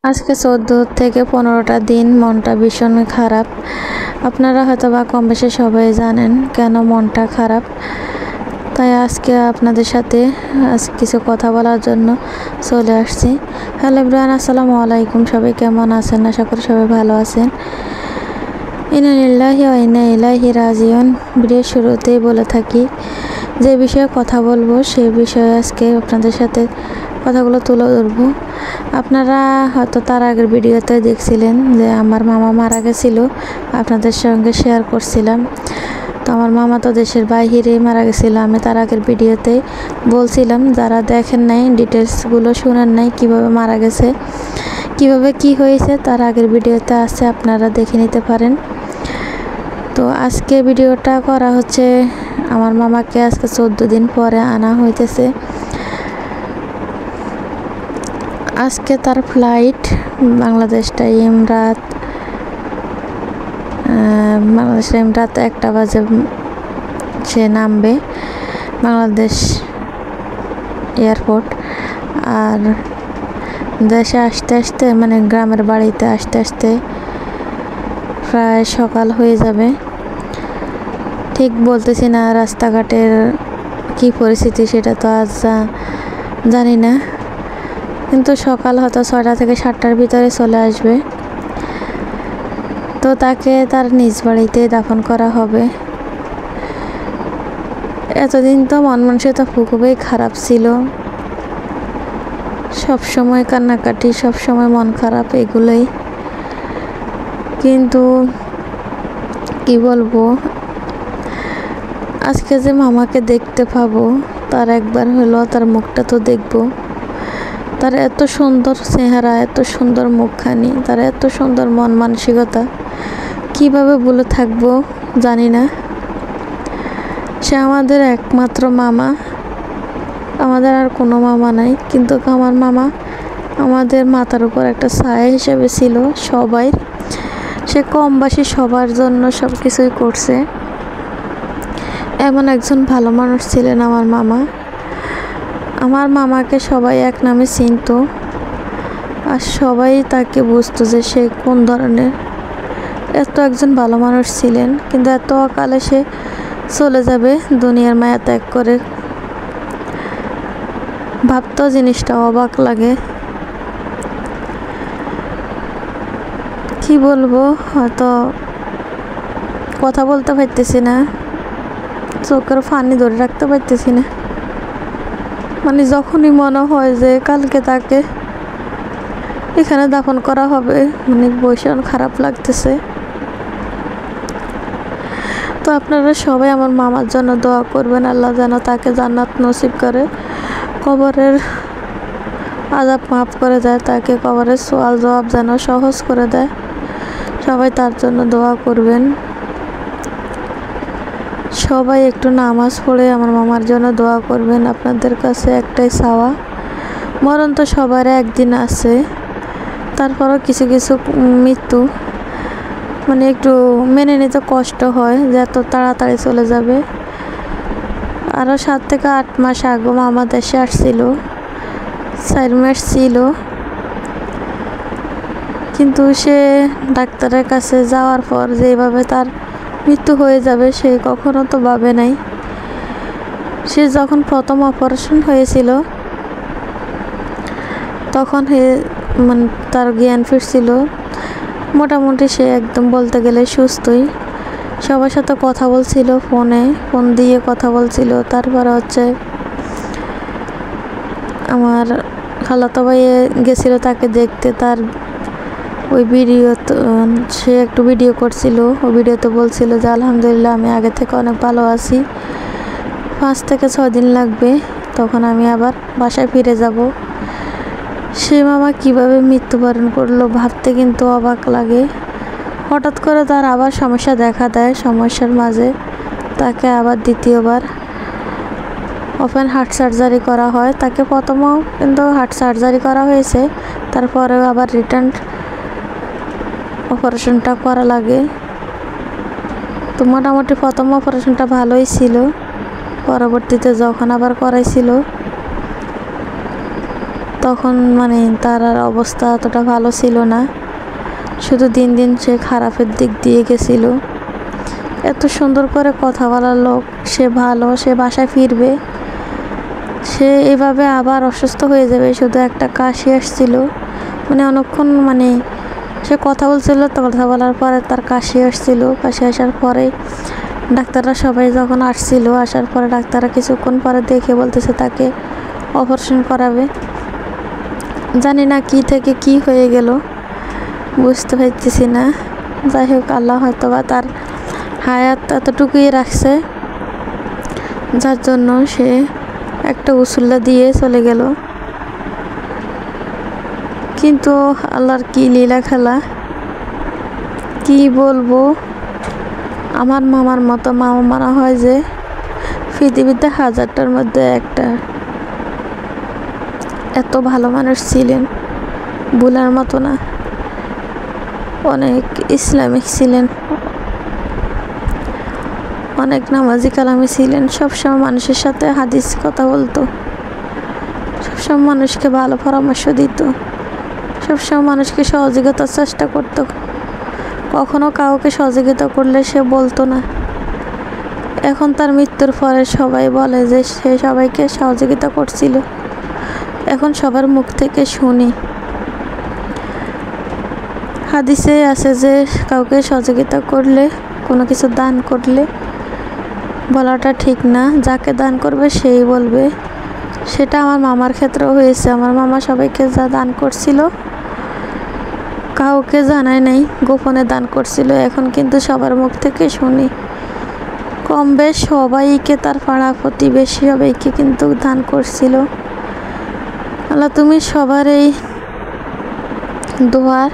আজকে 14 থেকে 15টা দিন মনটা ভীষণ খারাপ। আপনারা হয়তো বা কম বেশি সবাই জানেন কেন মনটা খারাপ। তাই আজকে আপনাদের সাথে কিছু কথা বলার জন্য চলে আসছি। হ্যালো এভরিওয়ান, আসসালামু আলাইকুম। সবাই কেমন আছেন? আশা করি সবাই ভালো আছেন। ইন্না লিল্লাহি ওয়া ইন্না ইলাইহি রাজিউন। ভিডিওর শুরুতেই বলে থাকি যে বিষয়ে কথা বলবো সেই বিষয়ে আজকে আপনাদের সাথে কথাগুলো তুলে ধরবো। আপনারা হয়তো তার আগের ভিডিওতে দেখছিলেন যে আমার মামা মারা গেছিল, আপনাদের সঙ্গে শেয়ার করছিলাম। তো আমার মামা তো দেশের বাইরে মারা গেছিলো। আমি তার আগের ভিডিওতে বলছিলাম, যারা দেখেন নাই, ডিটেলসগুলো শুনেন নাই কিভাবে মারা গেছে, কিভাবে কি হয়েছে, তার আগের ভিডিওতে আছে, আপনারা দেখে নিতে পারেন। তো আজকে ভিডিওটা করা হচ্ছে, আমার মামাকে আজকে 14 দিন পরে আনা হইতেছে। আজকে তার ফ্লাইট বাংলাদেশ টাইম রাত 1টা বাজে সে নামবে বাংলাদেশ এয়ারপোর্ট। আর দেশে আসতে আসতে মানে গ্রামের বাড়িতে আসতে আসতে প্রায় সকাল হয়ে যাবে। ঠিক বলতেছি না রাস্তাঘাটের কি পরিস্থিতি, সেটা তো আজ জানি না, কিন্তু সকাল হয়তো 6টা থেকে 7টার ভিতরে চলে আসবে। তো তাকে তার নিজ বাড়িতে দাফন করা হবে। এতদিন তো মন মানসিকতা খুবই খারাপ ছিল, সব সময় কান্নাকাটি, সব সময় মন খারাপ, এগুলোই। কিন্তু কি বলবো, আজকে যে মামাকে দেখতে পাবো, তার একবার হলো তার মুখটা তো দেখবো। তার এত সুন্দর চেহারা, এত সুন্দর মুখখানি, তার এত সুন্দর মন মানসিকতা, কিভাবে বলে থাকবো জানি না। সে আমাদের একমাত্র মামা, আমাদের আর কোনো মামা নাই, কিন্তু আমার মামা আমাদের মাথার উপর একটা ছায়া হিসেবে ছিল সবাই। সে কম বয়সী সবার জন্য সব কিছুই করছে। এমন একজন ভালো মানুষ ছিলেন আমার মামা। আমার মামাকে সবাই এক নামে চিনত, আর সবাই তাকে বুঝতো যে সে কোন ধরনের। এত একজন ভালো মানুষ ছিলেন, কিন্তু এত অকালে সে চলে যাবে দুনিয়ার মায়া ত্যাগ করে। ভাবতেও জিনিসটা অবাক লাগে। কি বলবো, হয়তো কথা বলতে পারতেছি না, চোখের পানি ধরে রাখতে পারতেছি না। মানে যখনই মনে হয় যে কালকে তাকে এখানে দাফন করা হবে, মানে ভীষণ খারাপ লাগতেছে। তো আপনারা সবাই আমার মামার জন্য দোয়া করবেন, আল্লাহ যেন তাকে জান্নাত নসিব করে, কবরের আযাব মাফ করে দেয়, তাকে কবরের সওয়াল জবাব যেন সহজ করে দেয়। সবাই তার জন্য দোয়া করবেন। সবাই একটু নামাজ পড়ে আমার মামার জন্য দোয়া করবেন। আপনাদের কাছে একটাই চাওয়া, মরণ তো সবার একদিন আছে, তারপরও কিছু কিছু মৃত্যু মানে একটু মেনে নিতে কষ্ট হয় যে এত তাড়াতাড়ি চলে যাবে। আরও 7 থেকে 8 মাস আগে মামা দেশে আসছিল, 4 মাস ছিল, কিন্তু সে ডাক্তারের কাছে যাওয়ার পর যেভাবে তার মৃত্যু হয়ে যাবে সে কখনো তো ভাবে নাই। সে যখন প্রথম অপারেশন হয়েছিল তখন মানে তার জ্ঞান ফিরছিল, মোটামুটি সে একদম বলতে গেলে সুস্থই। সবার সাথে কথা বলছিল, ফোন দিয়ে কথা বলছিল। তারপরে হচ্ছে আমার খালাতো ভাই গেছিল তাকে দেখতে, তার ওই ভিডিও সে একটু ভিডিও করছিল, ওই ভিডিওতে বলছিল যে আলহামদুলিল্লাহ আমি আগে থেকে অনেক ভালো আছি, 5 থেকে 6 দিন লাগবে, তখন আমি আবার বাসায় ফিরে যাব। সে মামা কিভাবে মৃত্যুবরণ করলো ভাবতে কিন্তু অবাক লাগে। হঠাৎ করে তার আবার সমস্যা দেখা দেয়, সমস্যার মাঝে তাকে আবার দ্বিতীয়বার ওপেন হার্ট সার্জারি করা হয়। তাকে প্রথমেও কিন্তু হার্ট সার্জারি করা হয়েছে, তারপরেও আবার রিটার্ন অপারেশনটা করা লাগে। তো মোটামুটি প্রথম অপারেশনটা ভালোই ছিল, পরবর্তীতে যখন আবার করাইছিল তখন মানে তার আর অবস্থা অতটা ভালো ছিল না, শুধু দিন দিন সে খারাপের দিক দিয়ে গেছিল। এত সুন্দর করে কথা বলার লোক, সে ভালো, সে বাসায় ফিরবে, সে এভাবে আবার অসুস্থ হয়ে যাবে। শুধু একটা কাশি আসছিল, মানে অনেকক্ষণ মানে সে কথা বলছিল, তো কথা বলার পরে তার কাশি আসছিল। কাশি আসার পরে ডাক্তাররা সবাই যখন আসছিল, আসার পরে ডাক্তাররা কিছুক্ষণ পরে দেখে বলতেছে তাকে অপারেশন করাবে। জানি না কি থেকে কি হয়ে গেল, বুঝতে পারতেছি না। যাই হোক, আল্লাহ হয়তো বা তার হায়াত এতটুকুই রাখছে, যার জন্য সে একটা উসুল্লা দিয়ে চলে গেল। কিন্তু আল্লাহর কি লীলা খেলা, কি বলবো। আমার মামার মতো মামা মারা হয় যে পৃথিবীতে হাজারটার মধ্যে একটা। এত ভালো মানুষ ছিলেন, ভুলার মতো না। অনেক ইসলামিক ছিলেন, অনেক নামাজি কালামি ছিলেন। সবসময় মানুষের সাথে হাদিস কথা বলতো, সবসময় মানুষকে ভালো পরামর্শ দিত, সবসময় মানুষকে সহযোগিতার চেষ্টা করত। কখনো কাউকে সহযোগিতা করলে সে বলতো না। এখন তার মৃত্যুর পরে সবাই বলে যে সে সবাইকে সহযোগিতা করছিল। এখন সবার মুখ থেকে শুনি, হাদিসে আছে যে কাউকে সহযোগিতা করলে, কোনো কিছু দান করলে বলাটা ঠিক না, যাকে দান করবে সেই বলবে। সেটা আমার মামার ক্ষেত্রেও হয়েছে। আমার মামা সবাইকে যা দান করছিল কাউকে জানায় নাই, গোপনে দান করছিল। এখন কিন্তু সবার মুখ থেকে শুনি, কম বেশ সবাইকে, তার পাড়া প্রতিবেশী সবাইকে কিন্তু দান করছিল। আল্লাহ তুমি সবার এই দোয়ার,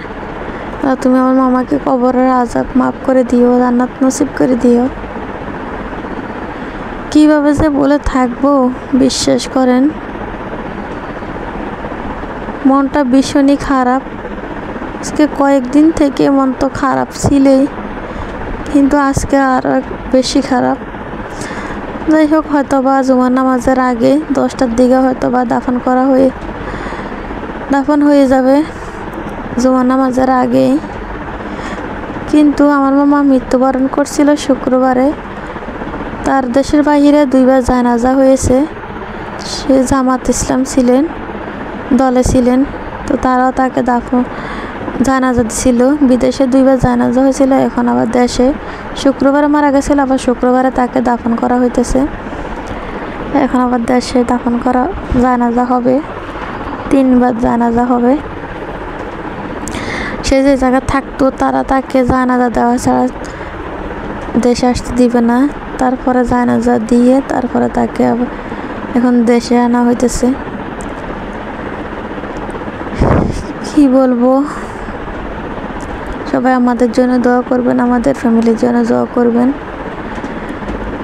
তুমি আমার মামাকে কবরের আযাব মাফ করে দিও, জান্নাত নসিব করে দিও। কিভাবে যে বলে থাকবো, বিশ্বাস করেন মনটা ভীষণই খারাপ। আজকে কয়েকদিন থেকে মন তো খারাপ ছিলই, কিন্তু আজকে আরও বেশি খারাপ। যাই হোক, হয়তো বা জুমার নামাজের আগে 10টার দিকে হয়তো বা দাফন হয়ে যাবে, জুমার নামাজের আগেই। কিন্তু আমার মামা মৃত্যুবরণ করছিল শুক্রবারে। তার দেশের বাইরে 2বার জানাজা হয়েছে। সে জামাত ইসলাম ছিলেন, দলে ছিলেন, তো তারাও তাকে জানাজা ছিল। বিদেশে 2বার জানাজা হয়েছিল, এখন আবার দেশে। শুক্রবারে মারা গেছিল, আবার শুক্রবারে তাকে দাফন করা হইতেছে। এখন আবার দেশে দাফন করা, জানাজা হবে, 3বার জানাজা হবে। সে যে জায়গায় থাকতো তারা তাকে জানাজা দেওয়া ছাড়া দেশে আসতে দিবে না। তারপরে জানাজা দিয়ে তারপরে তাকে আবার এখন দেশে আনা হইতেছে। কি বলবো, সবাই আমাদের জন্য দোয়া করবেন, আমাদের ফ্যামিলির জন্য দোয়া করবেন,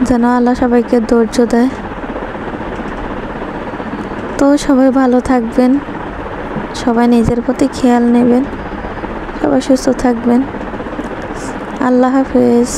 যেন আল্লাহ সবাইকে ধৈর্য দেয়। তো সবাই ভালো থাকবেন, সবাই নিজের প্রতি খেয়াল নেবেন, সবাই সুস্থ থাকবেন। আল্লাহ হাফেজ।